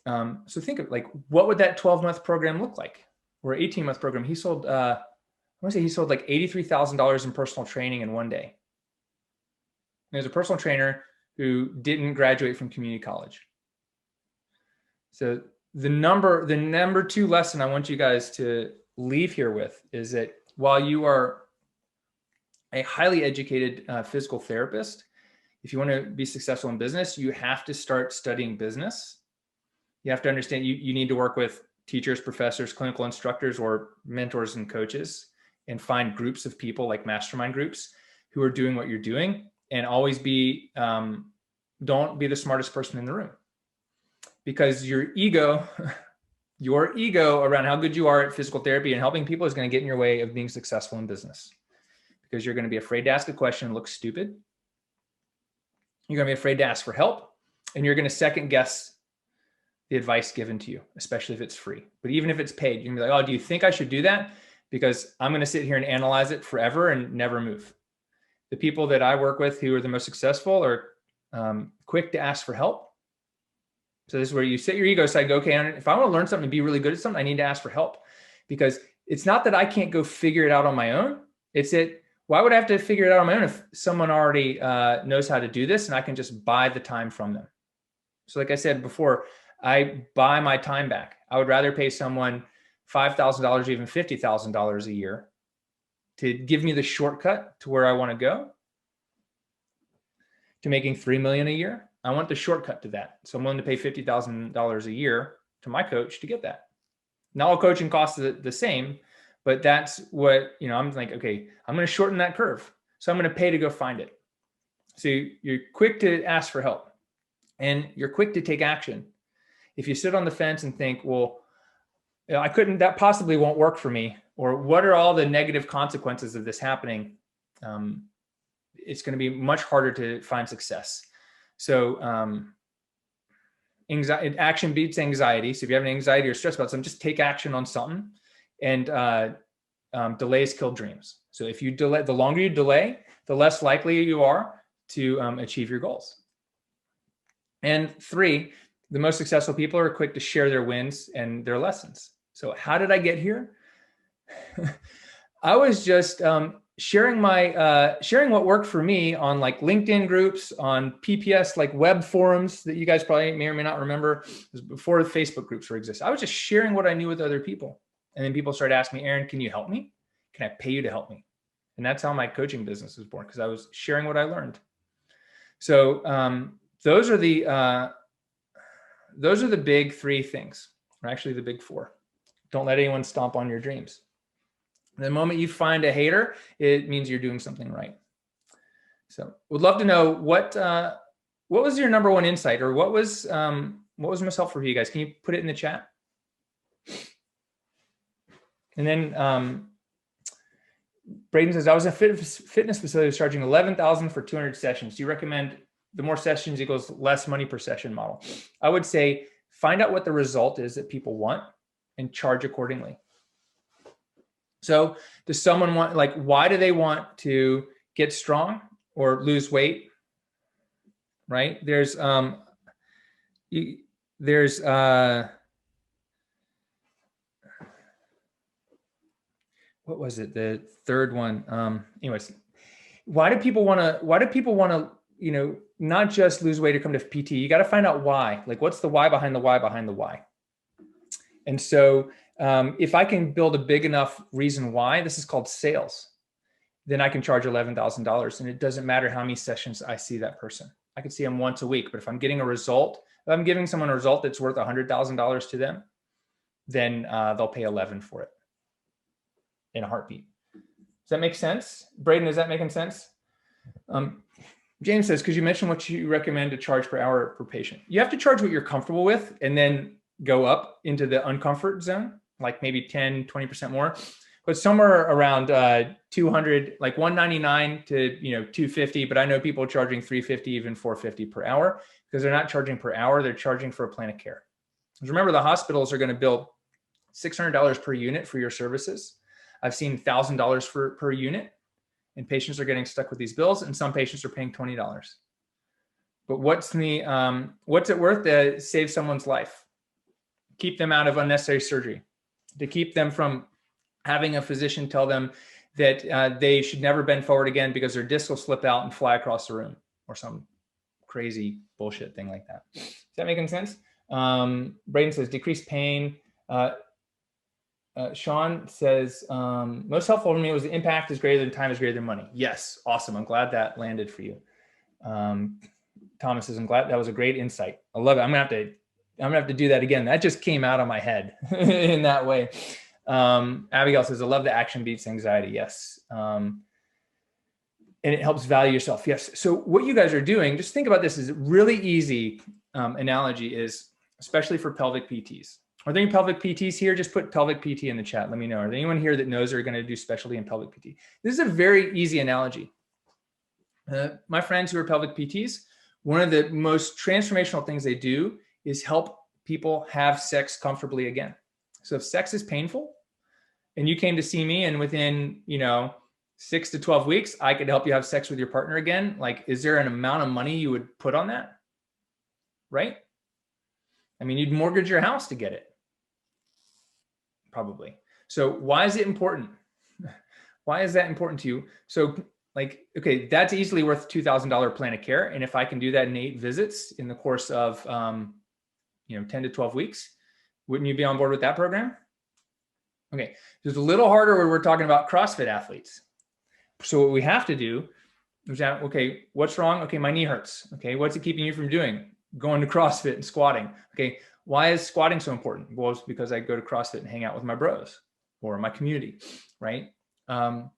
So think of, like, what would that 12-month program look like? Or 18-month program? He sold, I want to say he sold like $83,000 in personal training in one day. And he was a personal trainer who didn't graduate from community college. So the number 2 lesson I want you guys to leave here with is that while you are a highly educated physical therapist, if you want to be successful in business, you have to start studying business. You have to understand you need to work with teachers, professors, clinical instructors, or mentors and coaches, and find groups of people like mastermind groups who are doing what you're doing, and always be, don't be the smartest person in the room, because your ego around how good you are at physical therapy and helping people is going to get in your way of being successful in business, because you're going to be afraid to ask a question and look stupid. You're going to be afraid to ask for help, and you're going to second guess the advice given to you, especially if it's free. But even if it's paid, you're going to be like, oh, do you think I should do that? Because I'm going to sit here and analyze it forever and never move. The people that I work with who are the most successful are quick to ask for help. So this is where you set your ego aside and go, okay, if I want to learn something and be really good at something, I need to ask for help. Because it's not that I can't go figure it out on my own. It's that, why would I have to figure it out on my own if someone already knows how to do this and I can just buy the time from them? So like I said before, I buy my time back. I would rather pay someone $5,000 or even $50,000 a year to give me the shortcut to where I want to go, to making $3 million a year. I want the shortcut to that. So I'm willing to pay $50,000 a year to my coach to get that. Not all coaching costs the same, but that's what, I'm like, okay, I'm going to shorten that curve. So I'm going to pay to go find it. So you're quick to ask for help and you're quick to take action. If you sit on the fence and think, well, that possibly won't work for me, or what are all the negative consequences of this happening? It's going to be much harder to find success. So action beats anxiety. So if you have an anxiety or stress about something, just take action on something. And delays kill dreams. So if you delay, the longer you delay, the less likely you are to achieve your goals. And 3, the most successful people are quick to share their wins and their lessons. So how did I get here? I was just sharing what worked for me on like LinkedIn groups, on PPS, like web forums that you guys probably may or may not remember. It was before the Facebook groups were exist. I was just sharing what I knew with other people. And then people started asking me, Aaron, can you help me? Can I pay you to help me? And that's how my coaching business was born, because I was sharing what I learned. So those are the big 3 things, or actually the big 4. Don't let anyone stomp on your dreams. The moment you find a hater, it means you're doing something right. So would love to know what was your number 1 insight, or what was most helpful for you guys? Can you put it in the chat? And then Braden says, I was in a fitness facility charging $11,000 for 200 sessions. Do you recommend the more sessions equals less money per session model? I would say find out what the result is that people want and charge accordingly. So does someone want, like, why do they want to get strong or lose weight? Right? There's what was it? The third one. Anyways, why do people want to, not just lose weight or come to PT? You got to find out why. Like, what's the why behind the why behind the why? And so if I can build a big enough reason why, this is called sales, then I can charge $11,000. And it doesn't matter how many sessions I see that person. I could see them once a week, but if I'm getting a result, if I'm giving someone a result that's worth $100,000 to them, then they'll pay 11 for it in a heartbeat. Does that make sense? Braden, is that making sense? James says, could you mention what you recommend to charge per hour per patient? You have to charge what you're comfortable with and then go up into the uncomfort zone, like maybe 10, 20% more, but somewhere around 200, like 199 to 250. But I know people charging 350, even 450 per hour, because they're not charging per hour, they're charging for a plan of care. Because remember, the hospitals are going to bill $600 per unit for your services. I've seen $1,000 per unit, and patients are getting stuck with these bills, and some patients are paying $20. But what's it worth to save someone's life? Keep them out of unnecessary surgery, to keep them from having a physician tell them that they should never bend forward again because their disc will slip out and fly across the room, or some crazy bullshit thing like that. Is that making sense? Braden says, decreased pain. Sean says, most helpful for me was the impact is greater than time is greater than money. Yes. Awesome. I'm glad that landed for you. Thomas says, I'm glad that was a great insight. I love it. I'm gonna have to do that again. That just came out of my head in that way. Abigail says, I love the action beats anxiety. Yes. And it helps value yourself. Yes. So what you guys are doing, just think about this, is really easy analogy is, especially for pelvic PTs. Are there any pelvic PTs here? Just put pelvic PT in the chat. Let me know. Are there anyone here that knows they're going to do specialty in pelvic PT? This is a very easy analogy. My friends who are pelvic PTs, one of the most transformational things they do is help people have sex comfortably again. So if sex is painful and you came to see me and within, 6 to 12 weeks, I could help you have sex with your partner again. Like, is there an amount of money you would put on that? Right? I mean, you'd mortgage your house to get it. Probably. So why is it important? Why is that important to you? So like, okay, that's easily worth $2,000 plan of care. And if I can do that in 8 visits in the course of, 10 to 12 weeks, wouldn't you be on board with that program? Okay, it's a little harder when we're talking about CrossFit athletes. So what we have to do is that, okay, what's wrong? Okay, my knee hurts. Okay, what's it keeping you from doing? Going to CrossFit and squatting. Okay, why is squatting so important? Well, it's because I go to CrossFit and hang out with my bros or my community, right? Well,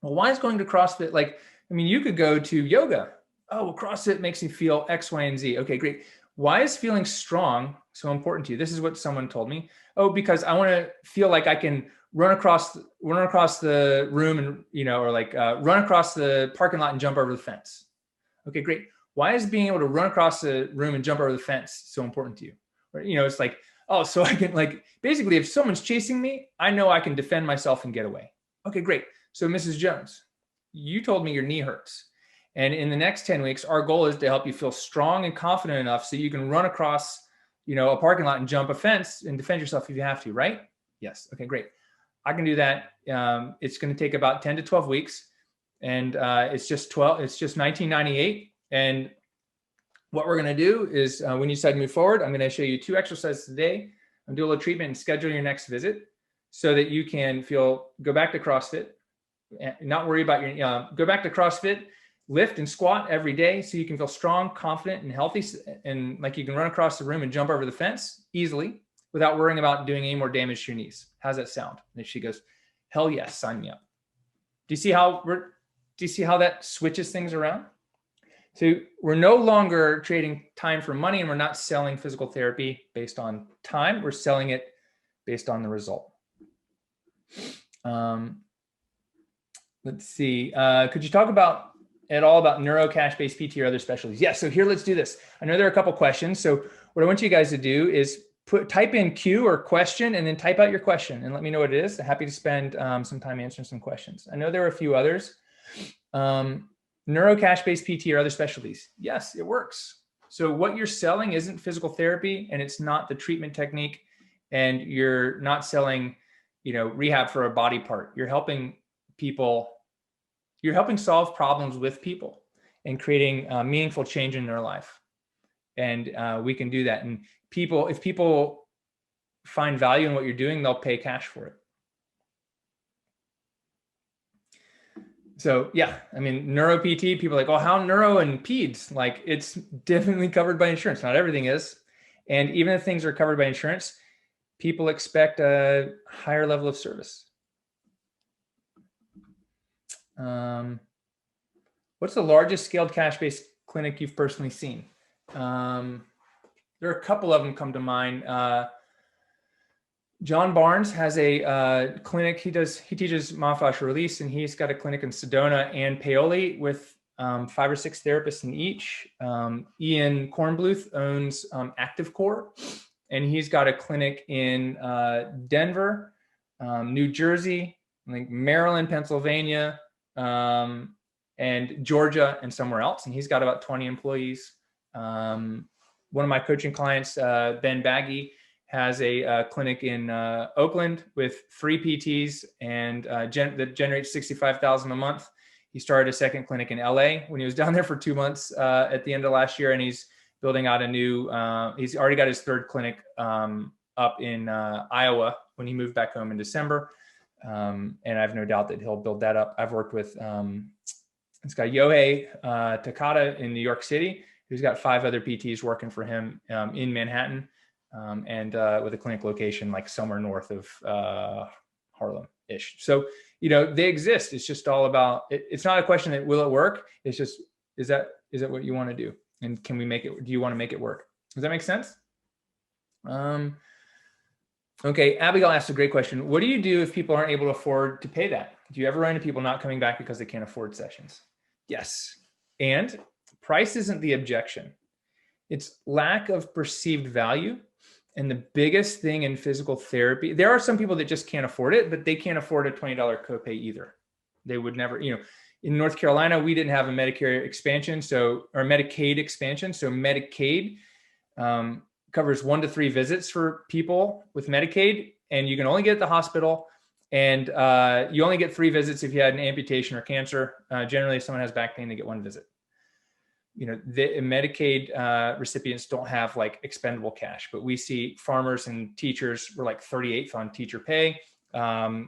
why is going to CrossFit like, I mean, you could go to yoga. Oh, well, CrossFit makes me feel X, Y, and Z. Okay, great. Why is feeling strong so important to you? This is what someone told me. Oh, because I want to feel like I can run across the room and, or like run across the parking lot and jump over the fence. Okay, great. Why is being able to run across the room and jump over the fence so important to you? Or, it's like, oh, so I can like, basically if someone's chasing me, I know I can defend myself and get away. Okay, great. So Mrs. Jones, you told me your knee hurts. And in the next 10 weeks, our goal is to help you feel strong and confident enough so you can run across, a parking lot and jump a fence and defend yourself if you have to, right? Yes. Okay, great. I can do that. It's going to take about 10 to 12 weeks. And it's just 1998. And what we're going to do is when you decide to move forward, I'm going to show you 2 exercises today. I'm doing a little treatment and schedule your next visit so that you can go back to CrossFit, not worry about go back to CrossFit, lift and squat every day so you can feel strong, confident, and healthy. And like you can run across the room and jump over the fence easily without worrying about doing any more damage to your knees. How's that sound? And she goes, hell yes, sign me up. Do you see how that switches things around? So we're no longer trading time for money, and we're not selling physical therapy based on time. We're selling it based on the result. Let's see. Could you talk at all about neuro cash-based PT or other specialties? Yes. So here, let's do this. I know there are a couple questions. So what I want you guys to do is type in Q or question, and then type out your question and let me know what it is. I'm happy to spend some time answering some questions. I know there are a few others. Neuro cash-based PT or other specialties. Yes, it works. So what you're selling isn't physical therapy, and it's not the treatment technique, and you're not selling, rehab for a body part. You're helping people. You're helping solve problems with people and creating meaningful change in their life. And we can do that. And if people find value in what you're doing, they'll pay cash for it. So yeah, I mean, neuro PT, people are like, oh, how neuro and peds? Like, it's definitely covered by insurance. Not everything is. And even if things are covered by insurance, people expect a higher level of service. What's the largest scaled cash-based clinic you've personally seen? There are a couple of them come to mind. John Barnes has a clinic. He teaches myofascial release, and he's got a clinic in Sedona and Paoli with 5 or 6 therapists in each. Ian Kornbluth owns Active Core, and he's got a clinic in Denver, New Jersey, I think Maryland, Pennsylvania, and Georgia, and somewhere else. And he's got about 20 employees. One of my coaching clients, Ben Baggy, has a clinic in Oakland with 3 PTs and that generates $65,000 a month. He started a second clinic in LA when he was down there for 2 months at the end of last year, and he's building out a new. He's already got his 3rd clinic up in Iowa when he moved back home in December, and I have no doubt that he'll build that up. I've worked with this guy Yohei Takata in New York City, who's got 5 other PTs working for him in Manhattan. And with a clinic location like somewhere north of Harlem-ish. So, they exist. It's just all about, it's not a question that will it work? It's just, is that what you want to do? And can we make it, do you want to make it work? Does that make sense? Okay, Abigail asked a great question. What do you do if people aren't able to afford to pay that? Do you ever run into people not coming back because they can't afford sessions? Yes. And price isn't the objection. It's lack of perceived value. And the biggest thing in physical therapy, there are some people that just can't afford it, but they can't afford a $20 copay either. They would never, in North Carolina, we didn't have a Medicare expansion, or Medicaid expansion. So Medicaid covers 1 to 3 visits for people with Medicaid, and you can only get at the hospital. And you only get 3 visits if you had an amputation or cancer. Generally, if someone has back pain, they get 1 visit. The Medicaid recipients don't have like expendable cash, but we see farmers and teachers were like 38th on teacher pay.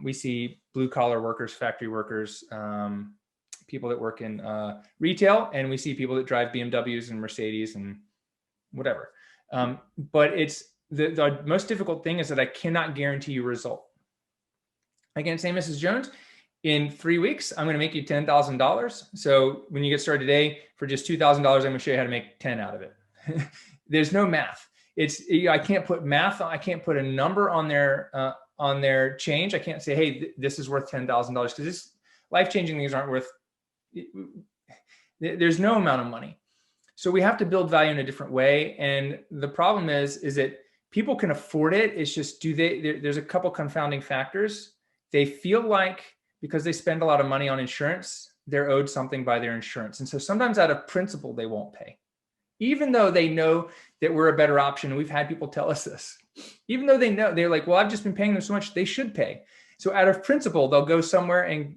We see blue collar workers, factory workers, people that work in retail, and we see people that drive BMWs and Mercedes and whatever. But it's the most difficult thing is that I cannot guarantee you a result. I can't say, Mrs. Jones, in 3 weeks, I'm going to make you $10,000. So when you get started today, for just $2,000, I'm going to show you how to make 10 out of it. There's no math. I can't put math on. I can't put a number on their change. I can't say, hey, this is worth $10,000, because this life-changing things aren't worth. There's no amount of money. So we have to build value in a different way. And the problem is that people can afford it. It's just, there's a couple confounding factors. They feel like because they spend a lot of money on insurance, they're owed something by their insurance. And so sometimes out of principle, they won't pay. Even though they know that we're a better option. We've had people tell us this. Even though they know, they're like, well, I've just been paying them so much, they should pay. So out of principle, they'll go somewhere and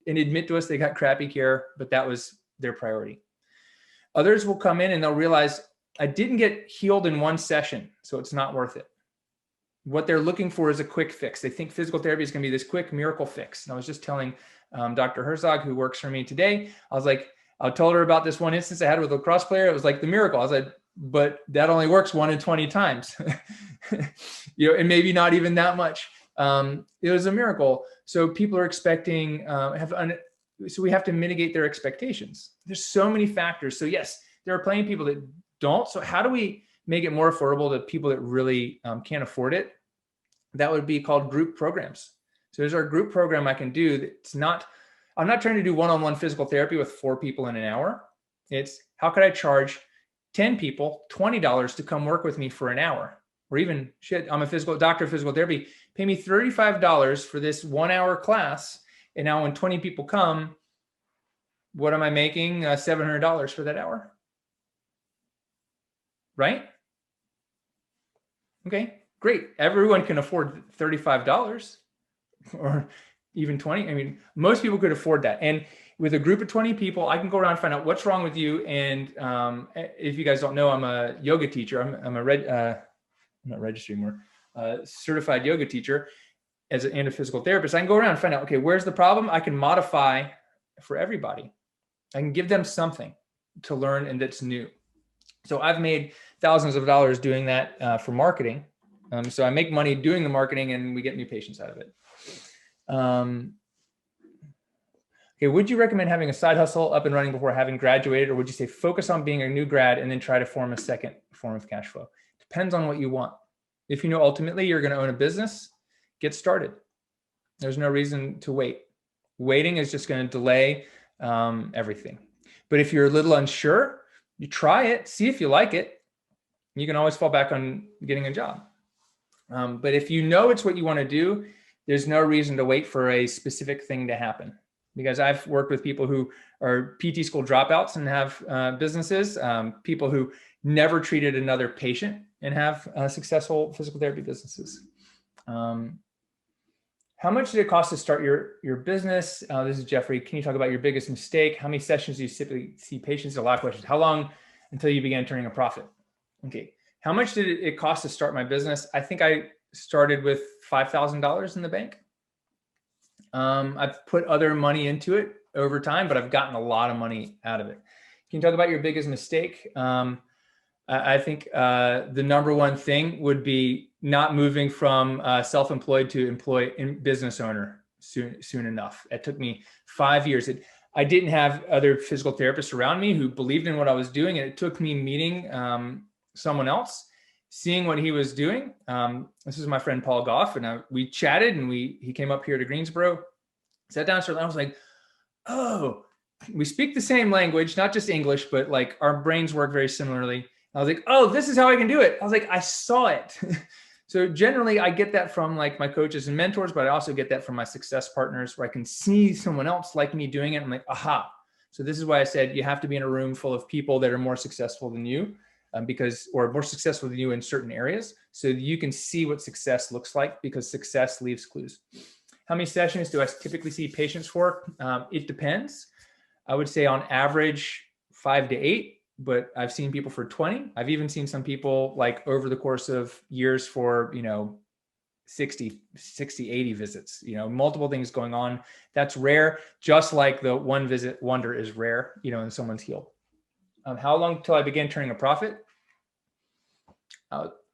admit to us they got crappy care, but that was their priority. Others will come in and they'll realize, I didn't get healed in one session, so it's not worth it. What they're looking for is a quick fix. They think physical therapy is going to be this quick miracle fix. And I was just telling Dr. Herzog, who works for me today, I told her about this one instance I had with a lacrosse player. It was like the miracle. I was like, but that only works 1 in 20 times, and maybe not even that much. It was a miracle. So people are expecting, so we have to mitigate their expectations. There's so many factors. So yes, there are plenty of people that don't. So how do we make it more affordable to people that really can't afford it? That would be called group programs. So there's our group program I can do. I'm not trying to do one-on-one physical therapy with 4 people in an hour. It's how could I charge 10 people $20 to come work with me for an hour? Or even, I'm a doctor of physical therapy, pay me $35 for this 1 hour class. And now when 20 people come, what am I making? $700 for that hour. Right? Okay, great. Everyone can afford $35 or even 20. I mean, most people could afford that. And with a group of 20 people, I can go around and find out what's wrong with you. And if you guys don't know, I'm a yoga teacher. I'm not registered anymore, certified yoga teacher and a physical therapist. I can go around and find out, okay, where's the problem? I can modify for everybody. I can give them something to learn and that's new. So I've made thousands of dollars doing that for marketing. So I make money doing the marketing and we get new patients out of it. Okay, would you recommend having a side hustle up and running before having graduated, or would you say focus on being a new grad and then try to form a second form of cash flow? Depends on what you want. If you know ultimately you're going to own a business, get started. There's no reason to wait. Waiting is just going to delay everything. But if you're a little unsure, you try it, see if you like it. You can always fall back on getting a job. But if you know it's what you want to do, there's no reason to wait for a specific thing to happen. Because I've worked with people who are PT school dropouts and have businesses, people who never treated another patient and have successful physical therapy businesses. How much did it cost to start your business? This is Jeffrey. Can you talk about your biggest mistake? How many sessions do you typically see patients? A lot of questions. How long until you began turning a profit? Okay. How much did it cost to start my business? I think I started with $5,000 in the bank. I've put other money into it over time, but I've gotten a lot of money out of it. Can you talk about your biggest mistake? I think the number one thing would be not moving from self-employed to business owner soon enough. It took me 5 years. I didn't have other physical therapists around me who believed in what I was doing. And it took me meeting someone else, seeing what he was doing. This is my friend Paul Goff, and we chatted, and he came up here to Greensboro, sat down, and I was like, oh, we speak the same language, not just English, but like our brains work very similarly. I was like, oh, this is how I can do it. I was like, I saw it. So generally I get that from like my coaches and mentors, but I also get that from my success partners where I can see someone else like me doing it. I'm like, aha. So this is why I said you have to be in a room full of people that are more successful than you or more successful than you in certain areas. So you can see what success looks like, because success leaves clues. How many sessions do I typically see patients for? It depends. I would say on average 5 to 8. But I've seen people for 20. I've even seen some people like over the course of years for, 60, 80 visits, multiple things going on. That's rare, just like the one visit wonder is rare, in someone's healed. How long till I began turning a profit?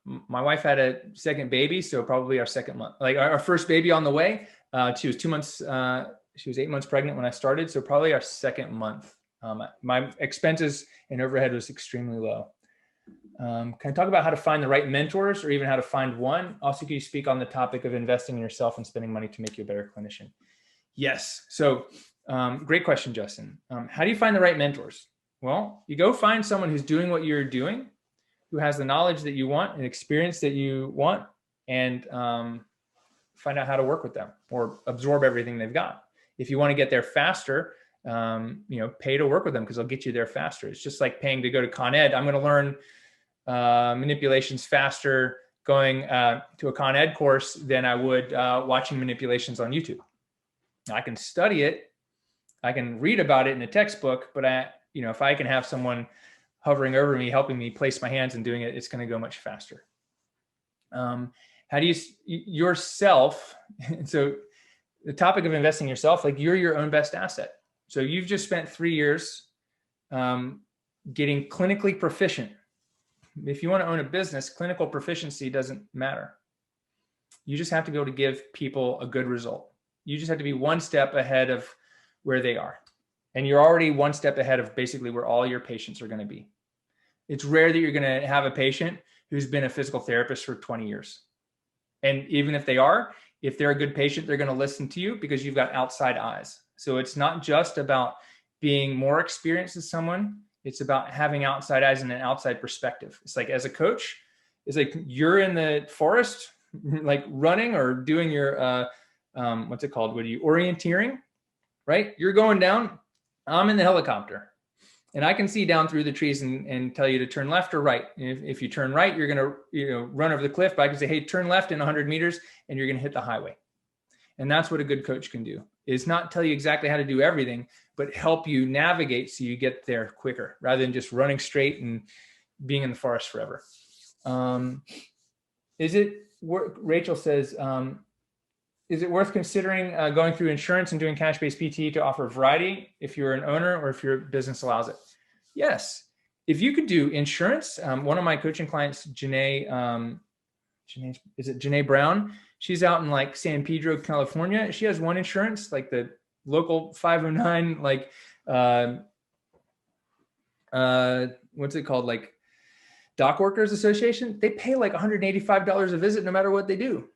My wife had a second baby, so probably our second month, like our first baby on the way. She was 2 months, she was 8 months pregnant when I started. So probably our second month. My expenses and overhead was extremely low. Can I talk about how to find the right mentors or even how to find one? Also, can you speak on the topic of investing in yourself and spending money to make you a better clinician? Yes. So great question, Justin. How do you find the right mentors? Well, you go find someone who's doing what you're doing, who has the knowledge that you want and experience that you want, and find out how to work with them or absorb everything they've got. If you want to get there faster, pay to work with them because they'll get you there faster. It's just like paying to go to Con Ed. I'm going to learn manipulations faster going to a Con Ed course than I would watching manipulations on YouTube. I can study it. I can read about it in a textbook, but if I can have someone hovering over me, helping me place my hands and doing it, it's going to go much faster. How do you yourself? So the topic of investing in yourself, like you're your own best asset. So you've just spent 3 years getting clinically proficient. If you want to own a business, clinical proficiency doesn't matter. You just have to be able to give people a good result. You just have to be one step ahead of where they are. And you're already one step ahead of basically where all your patients are going to be. It's rare that you're going to have a patient who's been a physical therapist for 20 years. And even if they are, if they're a good patient, they're going to listen to you because you've got outside eyes. So it's not just about being more experienced as someone. It's about having outside eyes and an outside perspective. It's like as a coach, it's like you're in the forest, like running or doing your, what's it called? What are you orienteering, right? You're going down. I'm in the helicopter and I can see down through the trees and tell you to turn left or right. If you turn right, you're going to run over the cliff, but I can say, hey, turn left in 100 meters and you're going to hit the highway. And that's what a good coach can do, is not tell you exactly how to do everything, but help you navigate so you get there quicker rather than just running straight and being in the forest forever. Rachel says, is it worth considering going through insurance and doing cash-based PT to offer variety if you're an owner or if your business allows it? Yes. If you could do insurance, one of my coaching clients, Janae Brown? She's out in like San Pedro, California. She has one insurance, like the local 509, like, what's it called? Like Dock Workers Association. They pay like $185 a visit no matter what they do.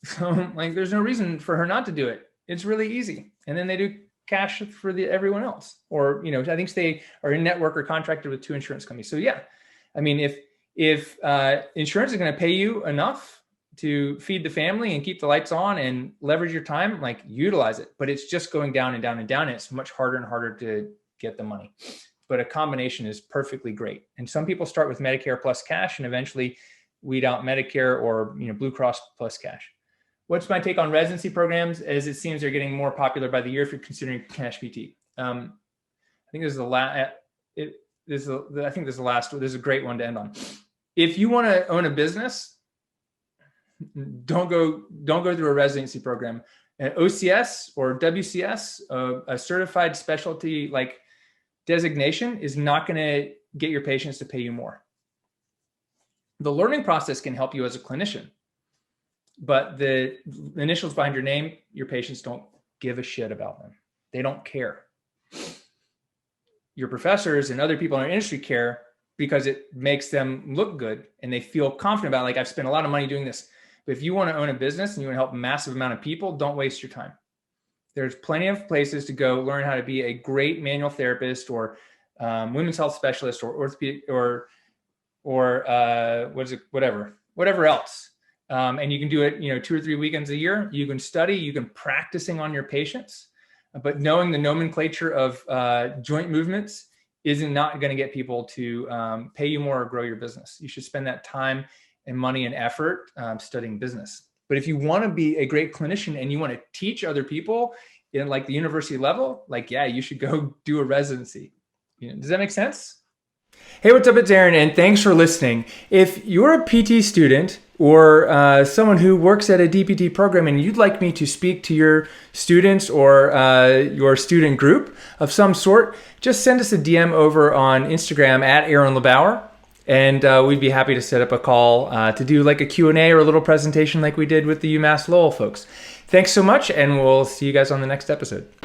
So like, there's no reason for her not to do it. It's really easy. And then they do cash for everyone else, or, I think they are in network or contracted with 2 insurance companies. So yeah, I mean, if insurance is going to pay you enough to feed the family and keep the lights on and leverage your time, like utilize it, but it's just going down and down and down. And it's much harder and harder to get the money, but a combination is perfectly great. And some people start with Medicare plus cash and eventually weed out Medicare or, Blue Cross plus cash. What's my take on residency programs? As it seems they're getting more popular by the year if you're considering cash PT. I think this is the last. I think this is the last. This is a great one to end on. If you want to own a business, don't go through a residency program. An OCS or WCS, a certified specialty like designation, is not going to get your patients to pay you more. The learning process can help you as a clinician. But the initials behind your name, your patients don't give a shit about them. They don't care. Your professors and other people in our industry care because it makes them look good and they feel confident about, like, I've spent a lot of money doing this. But if you want to own a business and you want to help a massive amount of people, don't waste your time. There's plenty of places to go learn how to be a great manual therapist or women's health specialist or orthopedic or whatever else. And you can do it, 2 or 3 weekends a year. You can study, you can practicing on your patients, but knowing the nomenclature of joint movements not going to get people to pay you more or grow your business. You should spend that time and money and effort studying business. But if you want to be a great clinician and you want to teach other people in like the university level, you should go do a residency. Does that make sense? Hey, what's up? It's Aaron, and thanks for listening. If you're a PT student or someone who works at a DPT program and you'd like me to speak to your students or your student group of some sort, just send us a DM over on Instagram at Aaron LeBauer, and we'd be happy to set up a call to do like a Q&A or a little presentation like we did with the UMass Lowell folks. Thanks so much, and we'll see you guys on the next episode.